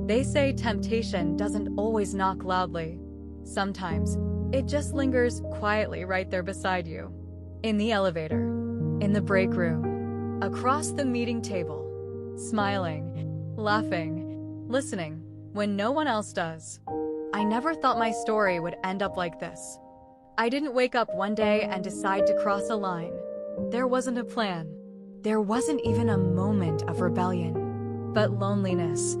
They say temptation doesn't always knock loudly. Sometimes, it just lingers quietly right there beside you. In the elevator, in the break room, across the meeting table, smiling, laughing, listening when no one else does. I never thought my story would end up like this. I didn't wake up one day and decide to cross a line. There wasn't a plan. There wasn't even a moment of rebellion. But loneliness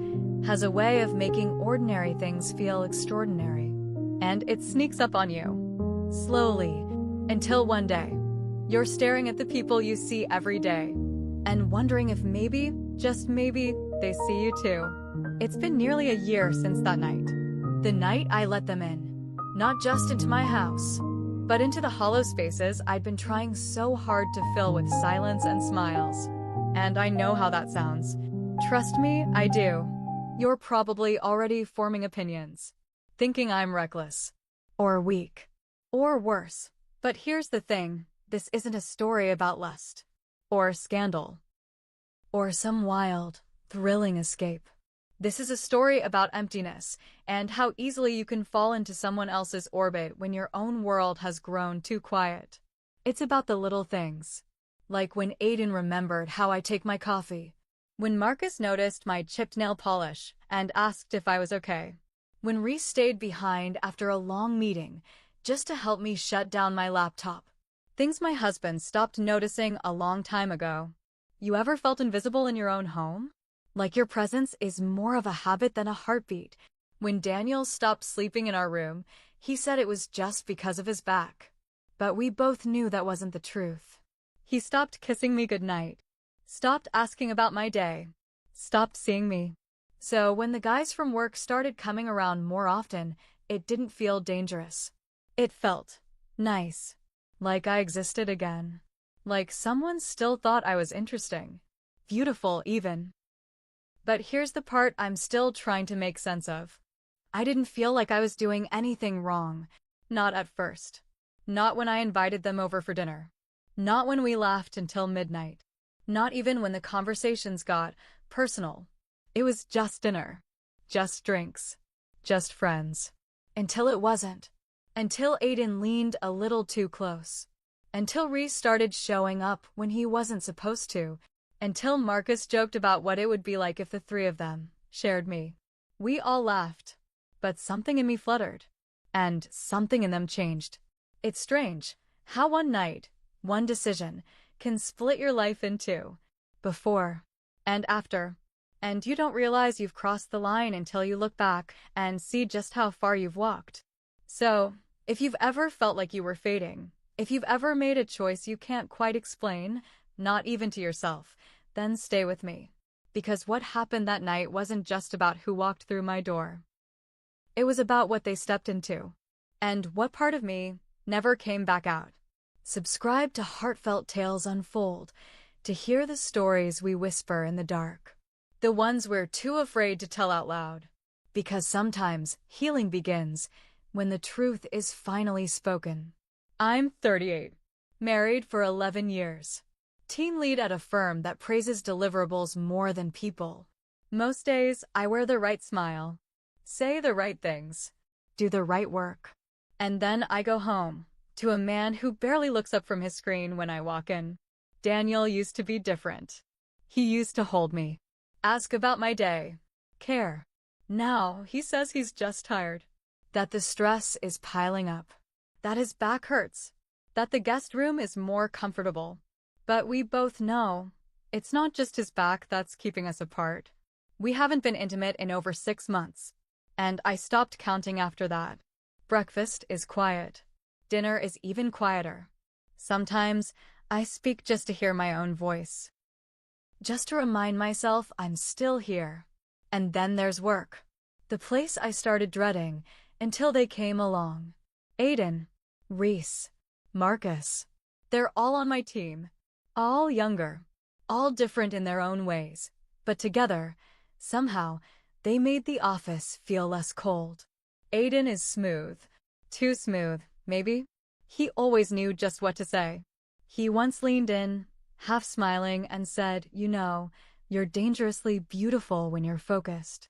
has a way of making ordinary things feel extraordinary. And it sneaks up on you, slowly, until one day, you're staring at the people you see every day, and wondering if maybe, just maybe, they see you too. It's been nearly a year since that night. The night I let them in, not just into my house, but into the hollow spaces I'd been trying so hard to fill with silence and smiles. And I know how that sounds. Trust me, I do. You're probably already forming opinions, thinking I'm reckless, or weak, or worse. But here's the thing, this isn't a story about lust, or scandal, or some wild, thrilling escape. This is a story about emptiness, and how easily you can fall into someone else's orbit when your own world has grown too quiet. It's about the little things, like when Aiden remembered how I take my coffee, when Marcus noticed my chipped nail polish and asked if I was okay, when Reese stayed behind after a long meeting just to help me shut down my laptop. Things my husband stopped noticing a long time ago. You ever felt invisible in your own home? Like your presence is more of a habit than a heartbeat. When Daniel stopped sleeping in our room, he said it was just because of his back. But we both knew that wasn't the truth. He stopped kissing me goodnight, stopped asking about my day, stopped seeing me. So when the guys from work started coming around more often, it didn't feel dangerous. It felt nice, like I existed again, like someone still thought I was interesting, beautiful even. But here's the part I'm still trying to make sense of. I didn't feel like I was doing anything wrong. Not at first. Not when I invited them over for dinner. Not when we laughed until midnight. Not even when the conversations got personal. It was just dinner. Just drinks. Just friends. Until it wasn't. Until Aiden leaned a little too close. Until Reese started showing up when he wasn't supposed to. Until Marcus joked about what it would be like if the three of them shared me. We all laughed, but something in me fluttered, and something in them changed. It's strange how one night, one decision, can split your life in two, before and after, and you don't realize you've crossed the line until you look back and see just how far you've walked. So, if you've ever felt like you were fading, if you've ever made a choice you can't quite explain, not even to yourself, then stay with me. Because what happened that night wasn't just about who walked through my door. It was about what they stepped into. And what part of me never came back out. Subscribe to Heartfelt Tales Unfold to hear the stories we whisper in the dark. The ones we're too afraid to tell out loud. Because sometimes healing begins when the truth is finally spoken. I'm 38, married for 11 years. Team lead at a firm that praises deliverables more than people. Most days, I wear the right smile, say the right things, do the right work. And then I go home, to a man who barely looks up from his screen when I walk in. Daniel used to be different. He used to hold me, ask about my day, care. Now, he says he's just tired, that the stress is piling up, that his back hurts, that the guest room is more comfortable. But we both know, it's not just his back that's keeping us apart. We haven't been intimate in over 6 months, and I stopped counting after that. Breakfast is quiet. Dinner is even quieter. Sometimes, I speak just to hear my own voice. Just to remind myself I'm still here. And then there's work. The place I started dreading, until they came along. Aiden, Reese, Marcus. They're all on my team. All younger, all different in their own ways, but together, somehow, they made the office feel less cold. Aiden is smooth. Too smooth, maybe? He always knew just what to say. He once leaned in, half smiling, and said, "You know, you're dangerously beautiful when you're focused."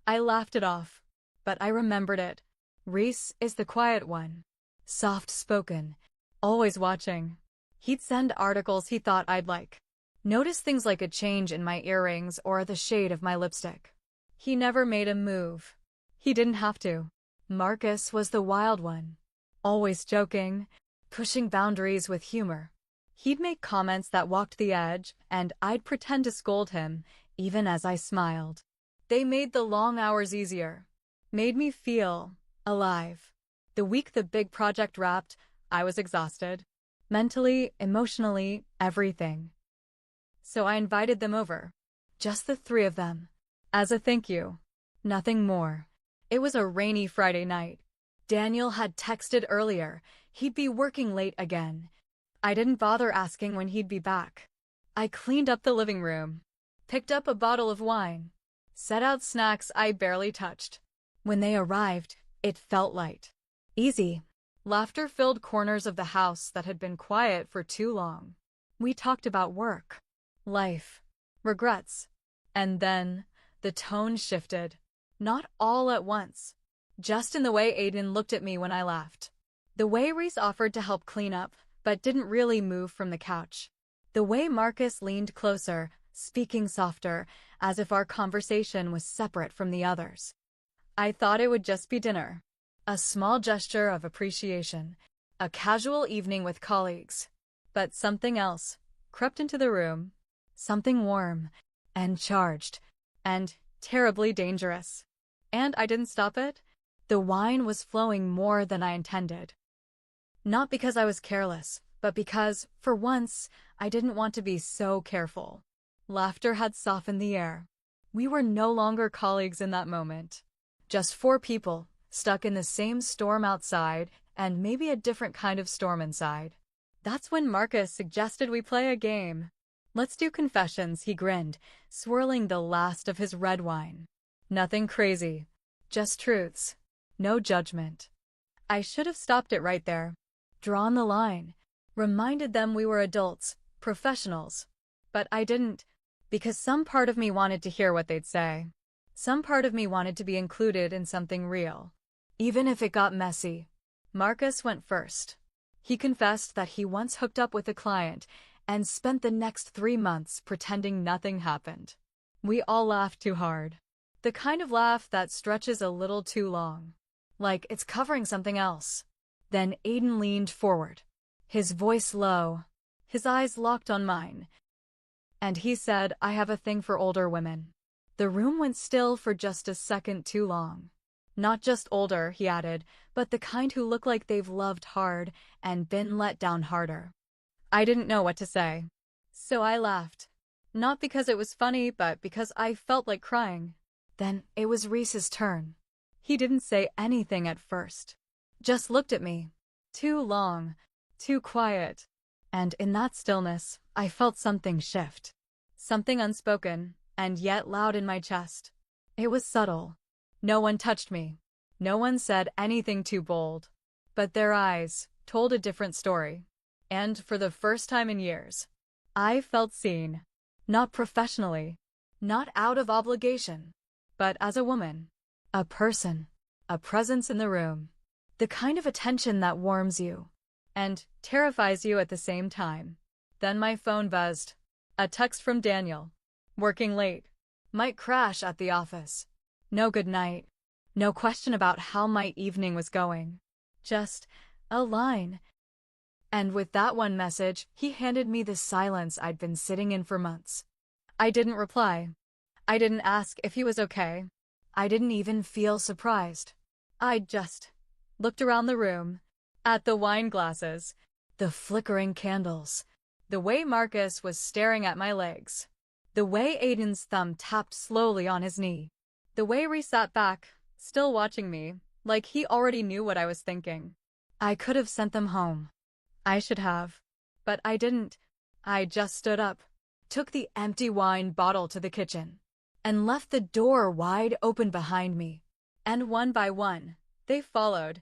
I laughed it off, but I remembered it. Reese is the quiet one. Soft-spoken, always watching. He'd send articles he thought I'd like. Notice things like a change in my earrings or the shade of my lipstick. He never made a move. He didn't have to. Marcus was the wild one. Always joking, pushing boundaries with humor. He'd make comments that walked the edge, and I'd pretend to scold him, even as I smiled. They made the long hours easier. Made me feel alive. The week the big project wrapped, I was exhausted. Mentally, emotionally, everything. So I invited them over. Just the three of them. As a thank you. Nothing more. It was a rainy Friday night. Daniel had texted earlier. He'd be working late again. I didn't bother asking when he'd be back. I cleaned up the living room. Picked up a bottle of wine. Set out snacks I barely touched. When they arrived, it felt light. Easy. Laughter filled corners of the house that had been quiet for too long. We talked about work, life, regrets. And then, the tone shifted. Not all at once. Just in the way Aiden looked at me when I laughed. The way Reese offered to help clean up, but didn't really move from the couch. The way Marcus leaned closer, speaking softer, as if our conversation was separate from the others. I thought it would just be dinner. A small gesture of appreciation. A casual evening with colleagues. But something else crept into the room. Something warm, and charged, and terribly dangerous. And I didn't stop it. The wine was flowing more than I intended. Not because I was careless, but because, for once, I didn't want to be so careful. Laughter had softened the air. We were no longer colleagues in that moment. Just four people, stuck in the same storm outside, and maybe a different kind of storm inside. That's when Marcus suggested we play a game. Let's do confessions, he grinned, swirling the last of his red wine. Nothing crazy. Just truths. No judgment. I should have stopped it right there. Drawn the line. Reminded them we were adults, professionals. But I didn't, because some part of me wanted to hear what they'd say. Some part of me wanted to be included in something real. Even if it got messy. Marcus went first. He confessed that he once hooked up with a client and spent the next 3 months pretending nothing happened. We all laughed too hard. The kind of laugh that stretches a little too long. Like it's covering something else. Then Aiden leaned forward. His voice low. His eyes locked on mine. And he said, I have a thing for older women. The room went still for just a second too long. Not just older, he added, but the kind who look like they've loved hard and been let down harder. I didn't know what to say. So I laughed. Not because it was funny, but because I felt like crying. Then it was Reese's turn. He didn't say anything at first. Just looked at me. Too long. Too quiet. And in that stillness, I felt something shift. Something unspoken, and yet loud in my chest. It was subtle. No one touched me. No one said anything too bold. But their eyes told a different story. And for the first time in years, I felt seen. Not professionally. Not out of obligation. But as a woman. A person. A presence in the room. The kind of attention that warms you. And terrifies you at the same time. Then my phone buzzed. A text from Daniel. Working late. Might crash at the office. No good night. No question about how my evening was going. Just a line. And with that one message, he handed me the silence I'd been sitting in for months. I didn't reply. I didn't ask if he was okay. I didn't even feel surprised. I just looked around the room, at the wine glasses, the flickering candles, the way Marcus was staring at my legs, the way Aiden's thumb tapped slowly on his knee, the way Reese sat back, still watching me, like he already knew what I was thinking. I could have sent them home. I should have. But I didn't. I just stood up, took the empty wine bottle to the kitchen, and left the door wide open behind me. And one by one, they followed.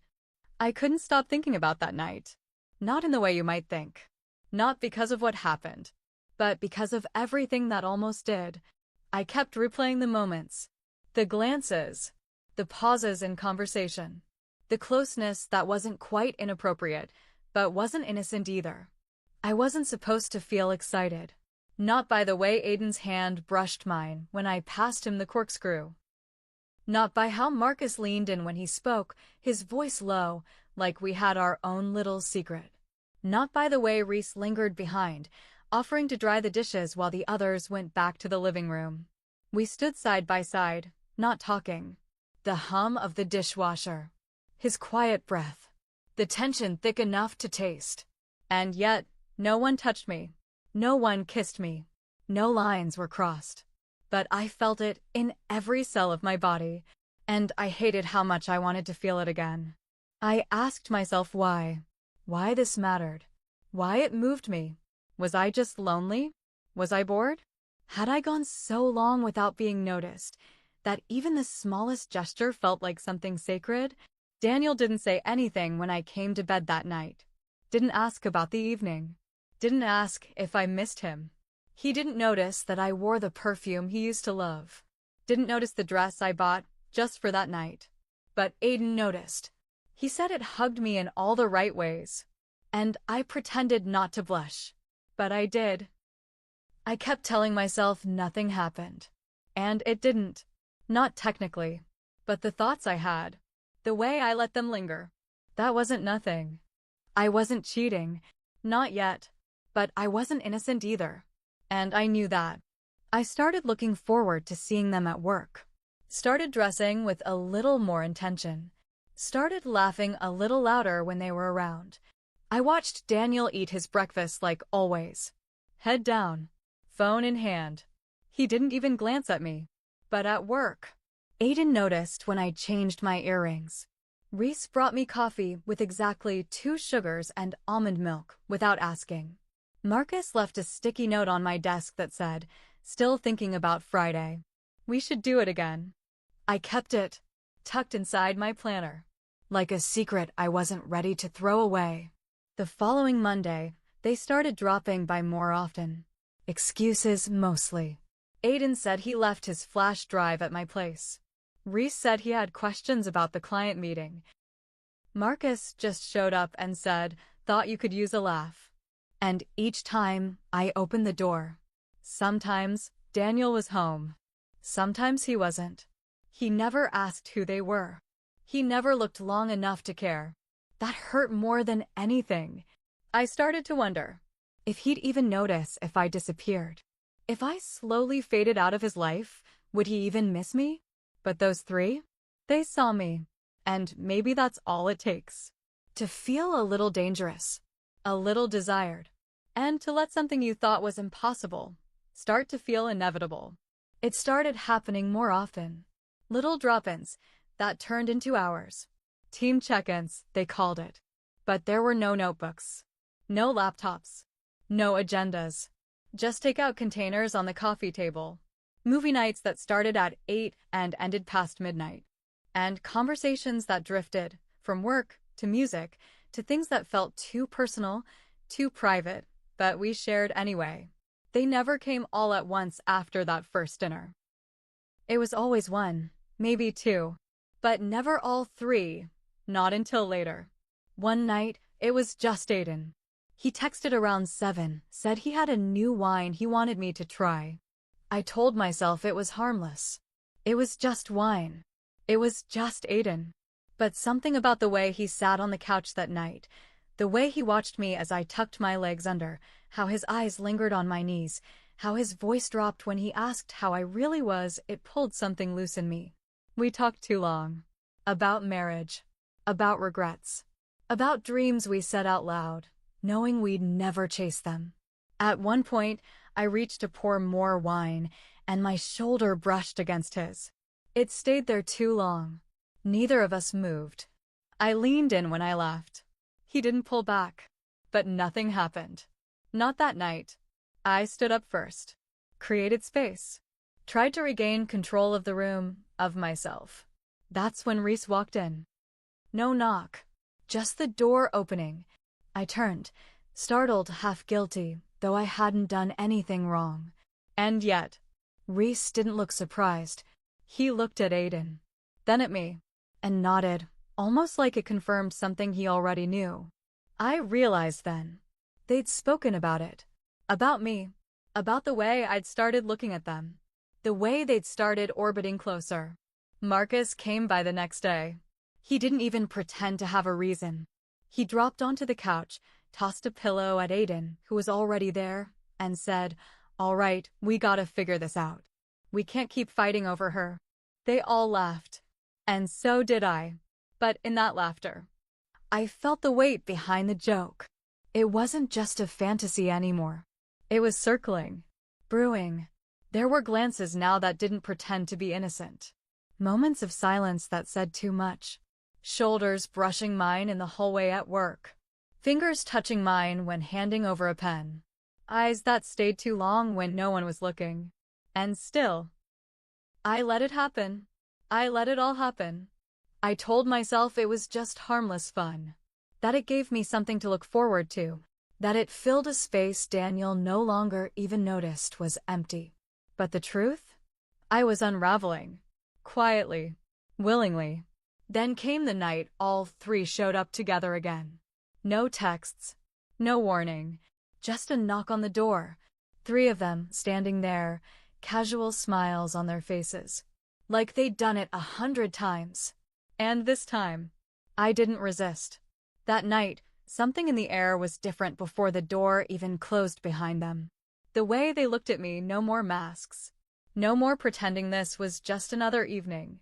I couldn't stop thinking about that night. Not in the way you might think. Not because of what happened, but because of everything that almost did. I kept replaying the moments. The glances, the pauses in conversation, the closeness that wasn't quite inappropriate, but wasn't innocent either. I wasn't supposed to feel excited. Not by the way Aiden's hand brushed mine when I passed him the corkscrew. Not by how Marcus leaned in when he spoke, his voice low, like we had our own little secret. Not by the way Reese lingered behind, offering to dry the dishes while the others went back to the living room. We stood side by side, not talking. The hum of the dishwasher. His quiet breath. The tension thick enough to taste. And yet, no one touched me. No one kissed me. No lines were crossed. But I felt it in every cell of my body, and I hated how much I wanted to feel it again. I asked myself why. Why this mattered. Why it moved me. Was I just lonely? Was I bored? Had I gone so long without being noticed that even the smallest gesture felt like something sacred? Daniel didn't say anything when I came to bed that night. Didn't ask about the evening. Didn't ask if I missed him. He didn't notice that I wore the perfume he used to love. Didn't notice the dress I bought just for that night. But Aiden noticed. He said it hugged me in all the right ways. And I pretended not to blush. But I did. I kept telling myself nothing happened. And it didn't. Not technically. But the thoughts I had. The way I let them linger. That wasn't nothing. I wasn't cheating. Not yet. But I wasn't innocent either. And I knew that. I started looking forward to seeing them at work. Started dressing with a little more intention. Started laughing a little louder when they were around. I watched Daniel eat his breakfast like always. Head down. Phone in hand. He didn't even glance at me. But at work. Aiden noticed when I changed my earrings. Reese brought me coffee with exactly 2 sugars and almond milk without asking. Marcus left a sticky note on my desk that said, "Still thinking about Friday. We should do it again." I kept it, tucked inside my planner, like a secret I wasn't ready to throw away. The following Monday, they started dropping by more often. Excuses mostly. Aiden said he left his flash drive at my place. Reese said he had questions about the client meeting. Marcus just showed up and said, "Thought you could use a laugh." And each time, I opened the door. Sometimes, Daniel was home. Sometimes he wasn't. He never asked who they were. He never looked long enough to care. That hurt more than anything. I started to wonder if he'd even notice if I disappeared. If I slowly faded out of his life, would he even miss me? But those 3? They saw me. And maybe that's all it takes. To feel a little dangerous. A little desired. And to let something you thought was impossible start to feel inevitable. It started happening more often. Little drop-ins that turned into hours. Team check-ins, they called it. But there were no notebooks. No laptops. No agendas. Just takeout containers on the coffee table. Movie nights that started at 8 and ended past midnight. And conversations that drifted from work to music to things that felt too personal, too private, but we shared anyway. They never came all at once after that first dinner. It was always 1, maybe 2, but never all 3, not until later. One night, it was just Aiden. He texted around 7, said he had a new wine he wanted me to try. I told myself it was harmless. It was just wine. It was just Aiden. But something about the way he sat on the couch that night, the way he watched me as I tucked my legs under, how his eyes lingered on my knees, how his voice dropped when he asked how I really was, it pulled something loose in me. We talked too long. About marriage. About regrets. About dreams we said out loud, knowing we'd never chase them. At one point, I reached to pour more wine, and my shoulder brushed against his. It stayed there too long. Neither of us moved. I leaned in when I left. He didn't pull back. But nothing happened. Not that night. I stood up first. Created space. Tried to regain control of the room, of myself. That's when Reese walked in. No knock. Just the door opening. I turned, startled, half guilty, though I hadn't done anything wrong. And yet, Reese didn't look surprised. He looked at Aiden, then at me, and nodded, almost like it confirmed something he already knew. I realized then. They'd spoken about it. About me. About the way I'd started looking at them. The way they'd started orbiting closer. Marcus came by the next day. He didn't even pretend to have a reason. He dropped onto the couch, tossed a pillow at Aiden, who was already there, and said, "All right, we gotta figure this out. We can't keep fighting over her." They all laughed. And so did I. But in that laughter, I felt the weight behind the joke. It wasn't just a fantasy anymore. It was circling, brewing. There were glances now that didn't pretend to be innocent. Moments of silence that said too much. Shoulders brushing mine in the hallway at work. Fingers touching mine when handing over a pen. Eyes that stayed too long when no one was looking. And still, I let it happen. I let it all happen. I told myself it was just harmless fun. That it gave me something to look forward to. That it filled a space Daniel no longer even noticed was empty. But the truth? I was unraveling. Quietly. Willingly. Then came the night all three showed up together again. No texts. No warning. Just a knock on the door. Three of them standing there, casual smiles on their faces. Like they'd done it 100 times. And this time, I didn't resist. That night, something in the air was different before the door even closed behind them. The way they looked at me, no more masks. No more pretending this was just another evening.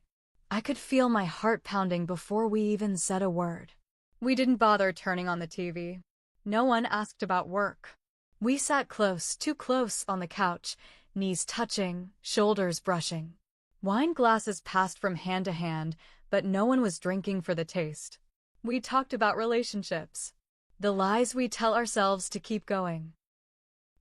I could feel my heart pounding before we even said a word. We didn't bother turning on the TV. No one asked about work. We sat close, too close on the couch, knees touching, shoulders brushing. Wine glasses passed from hand to hand, but no one was drinking for the taste. We talked about relationships. The lies we tell ourselves to keep going.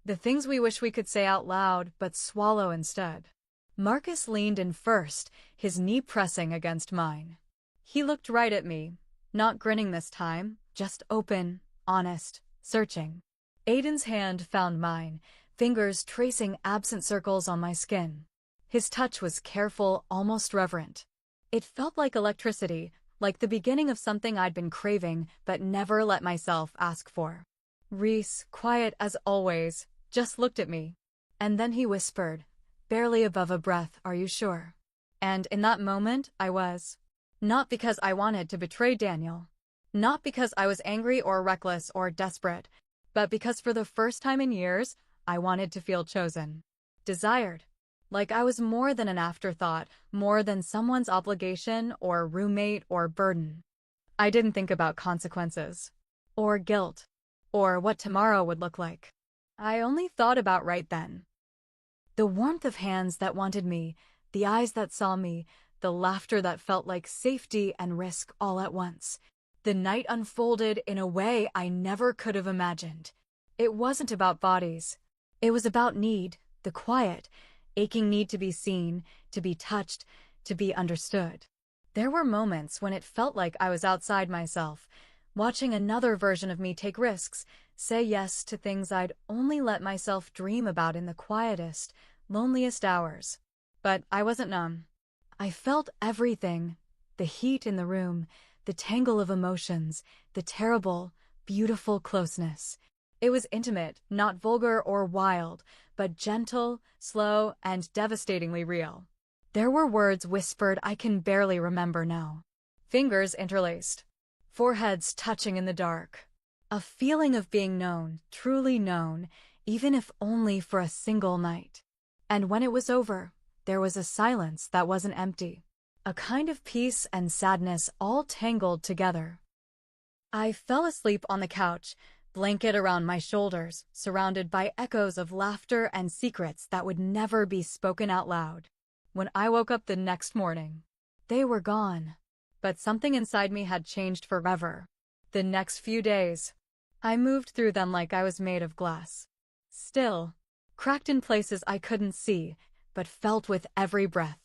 The things we wish we could say out loud but swallow instead. Marcus leaned in first, his knee pressing against mine. He looked right at me, not grinning this time, just open, honest, searching. Aiden's hand found mine, fingers tracing absent circles on my skin. His touch was careful, almost reverent. It felt like electricity, like the beginning of something I'd been craving but never let myself ask for. Reese, quiet as always, just looked at me. And then he whispered, barely above a breath, "Are you sure?" And in that moment, I was. Not because I wanted to betray Daniel. Not because I was angry or reckless or desperate, but because for the first time in years, I wanted to feel chosen. Desired. Like I was more than an afterthought, more than someone's obligation or roommate or burden. I didn't think about consequences. Or guilt. Or what tomorrow would look like. I only thought about right then. The warmth of hands that wanted me, the eyes that saw me, the laughter that felt like safety and risk all at once. The night unfolded in a way I never could have imagined. It wasn't about bodies. It was about need, the quiet, aching need to be seen, to be touched, to be understood. There were moments when it felt like I was outside myself, watching another version of me take risks, say yes to things I'd only let myself dream about in the quietest, loneliest hours. But I wasn't numb. I felt everything, the heat in the room, the tangle of emotions, the terrible, beautiful closeness. It was intimate, not vulgar or wild, but gentle, slow, and devastatingly real. There were words whispered I can barely remember now. Fingers interlaced. Foreheads touching in the dark. A feeling of being known, truly known, even if only for a single night. And when it was over, there was a silence that wasn't empty. A kind of peace and sadness all tangled together. I fell asleep on the couch, blanket around my shoulders, surrounded by echoes of laughter and secrets that would never be spoken out loud. When I woke up the next morning, they were gone. But something inside me had changed forever. The next few days, I moved through them like I was made of glass. Still, cracked in places I couldn't see, but felt with every breath.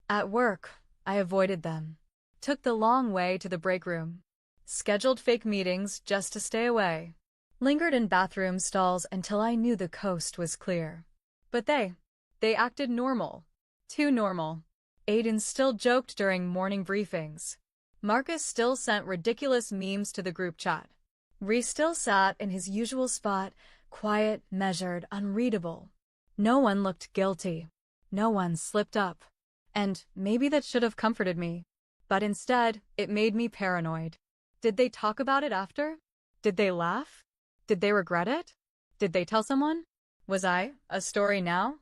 At work, I avoided them. Took the long way to the break room. Scheduled fake meetings just to stay away. Lingered in bathroom stalls until I knew the coast was clear. But they acted normal. Too normal. Aiden still joked during morning briefings. Marcus still sent ridiculous memes to the group chat. Reese still sat in his usual spot, quiet, measured, unreadable. No one looked guilty. No one slipped up. And maybe that should have comforted me. But instead, it made me paranoid. Did they talk about it after? Did they laugh? Did they regret it? Did they tell someone? Was I a story now?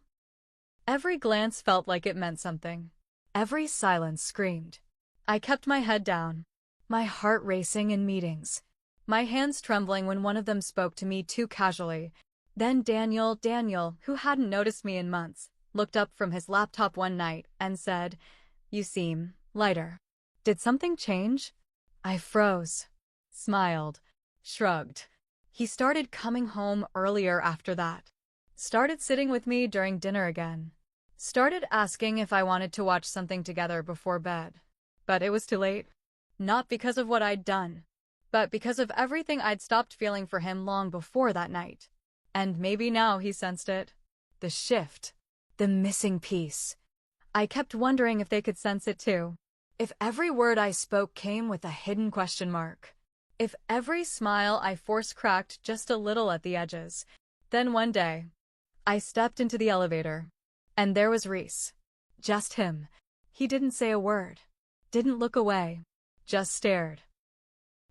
Every glance felt like it meant something. Every silence screamed. I kept my head down, my heart racing in meetings, my hands trembling when one of them spoke to me too casually. Then Daniel, who hadn't noticed me in months, looked up from his laptop one night and said, "You seem lighter." Did something change? I froze, smiled, shrugged. He started coming home earlier after that. Started sitting with me during dinner again. Started asking if I wanted to watch something together before bed. But it was too late. Not because of what I'd done, but because of everything I'd stopped feeling for him long before that night. And maybe now he sensed it. The shift. The missing piece. I kept wondering if they could sense it too. If every word I spoke came with a hidden question mark. If every smile I force-cracked just a little at the edges. Then one day, I stepped into the elevator. And there was Reese. Just him. He didn't say a word. Didn't look away. Just stared.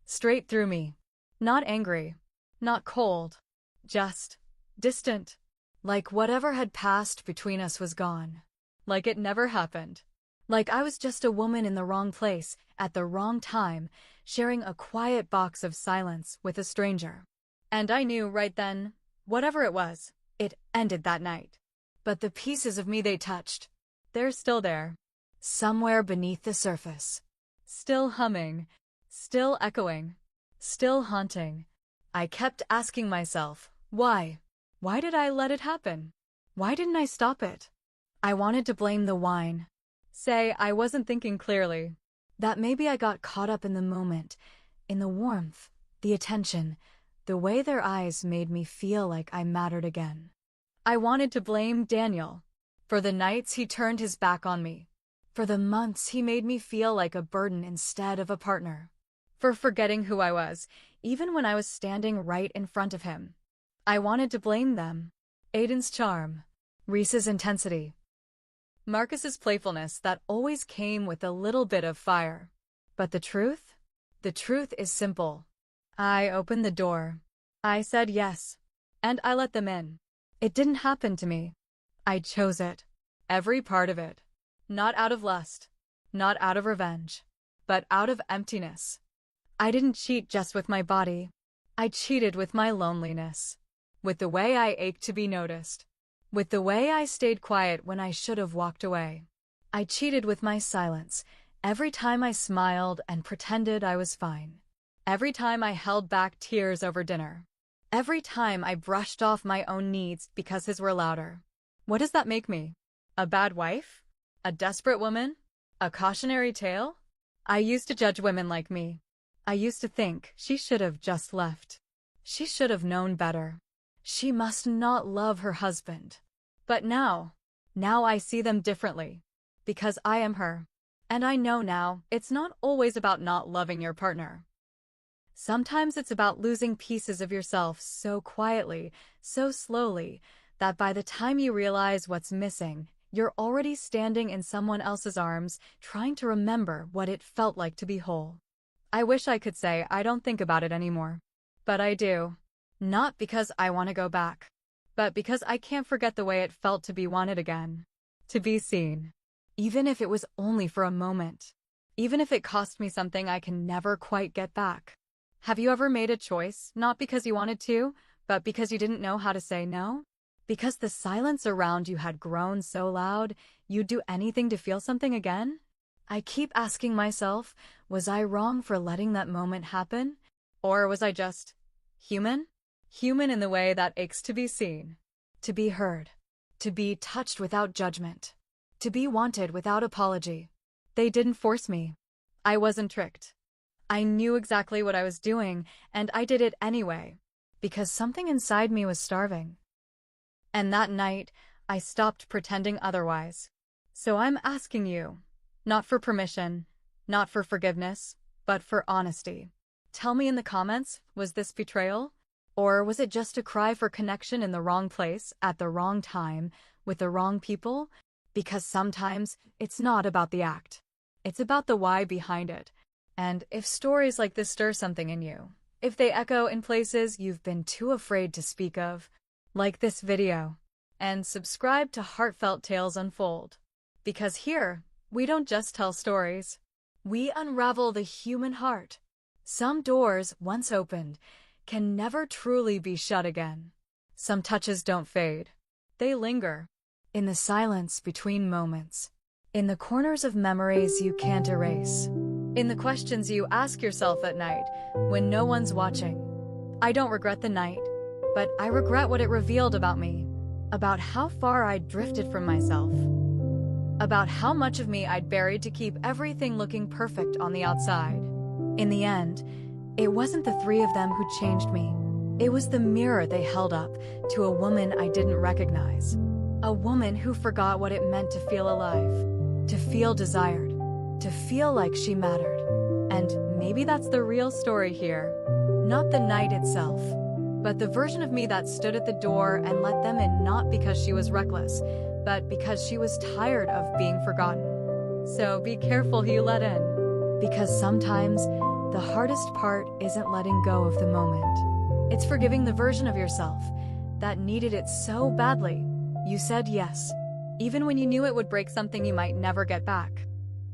Straight through me. Not angry. Not cold. Just distant. Like whatever had passed between us was gone. Like it never happened. Like I was just a woman in the wrong place, at the wrong time, sharing a quiet box of silence with a stranger. And I knew right then, whatever it was, it ended that night. But the pieces of me they touched, they're still there. Somewhere beneath the surface. Still humming. Still echoing. Still haunting. I kept asking myself, why? Why did I let it happen? Why didn't I stop it? I wanted to blame the wine. Say I wasn't thinking clearly. That maybe I got caught up in the moment, in the warmth, the attention, the way their eyes made me feel like I mattered again. I wanted to blame Daniel. For the nights he turned his back on me. For the months he made me feel like a burden instead of a partner. For forgetting who I was, even when I was standing right in front of him. I wanted to blame them. Aiden's charm. Reese's intensity. Marcus's playfulness that always came with a little bit of fire. But the truth? The truth is simple. I opened the door. I said yes. And I let them in. It didn't happen to me. I chose it. Every part of it. Not out of lust. Not out of revenge. But out of emptiness. I didn't cheat just with my body. I cheated with my loneliness. With the way I ached to be noticed. With the way I stayed quiet when I should have walked away. I cheated with my silence, every time I smiled and pretended I was fine. Every time I held back tears over dinner. Every time I brushed off my own needs because his were louder. What does that make me? A bad wife? A desperate woman? A cautionary tale? I used to judge women like me. I used to think she should have just left. She should have known better. She must not love her husband. But now I see them differently. Because I am her. And I know now, it's not always about not loving your partner. Sometimes it's about losing pieces of yourself so quietly, so slowly, that by the time you realize what's missing, you're already standing in someone else's arms, trying to remember what it felt like to be whole. I wish I could say I don't think about it anymore. But I do. Not because I want to go back. But because I can't forget the way it felt to be wanted again. To be seen. Even if it was only for a moment. Even if it cost me something I can never quite get back. Have you ever made a choice, not because you wanted to, but because you didn't know how to say no? Because the silence around you had grown so loud, you'd do anything to feel something again? I keep asking myself, was I wrong for letting that moment happen? Or was I just human? Human in the way that aches to be seen, to be heard, to be touched without judgment, to be wanted without apology. They didn't force me. I wasn't tricked. I knew exactly what I was doing, and I did it anyway, because something inside me was starving. And that night, I stopped pretending otherwise. So I'm asking you, not for permission, not for forgiveness, but for honesty. Tell me in the comments, was this betrayal? Or was it just a cry for connection in the wrong place, at the wrong time, with the wrong people? Because sometimes it's not about the act. It's about the why behind it. And if stories like this stir something in you, if they echo in places you've been too afraid to speak of, like this video, and subscribe to Heartfelt Tales Unfold. Because here, we don't just tell stories. We unravel the human heart. Some doors, once opened, can never truly be shut again. Some touches don't fade. They linger. In the silence between moments. In the corners of memories you can't erase. In the questions you ask yourself at night, when no one's watching. I don't regret the night, but I regret what it revealed about me. About how far I'd drifted from myself. About how much of me I'd buried to keep everything looking perfect on the outside. In the end, it wasn't the three of them who changed me. It was the mirror they held up to a woman I didn't recognize. A woman who forgot what it meant to feel alive, to feel desired, to feel like she mattered. And maybe that's the real story here. Not the night itself, but the version of me that stood at the door and let them in, not because she was reckless, but because she was tired of being forgotten. So be careful who you let in. Because sometimes, the hardest part isn't letting go of the moment. It's forgiving the version of yourself that needed it so badly. You said yes, even when you knew it would break something you might never get back.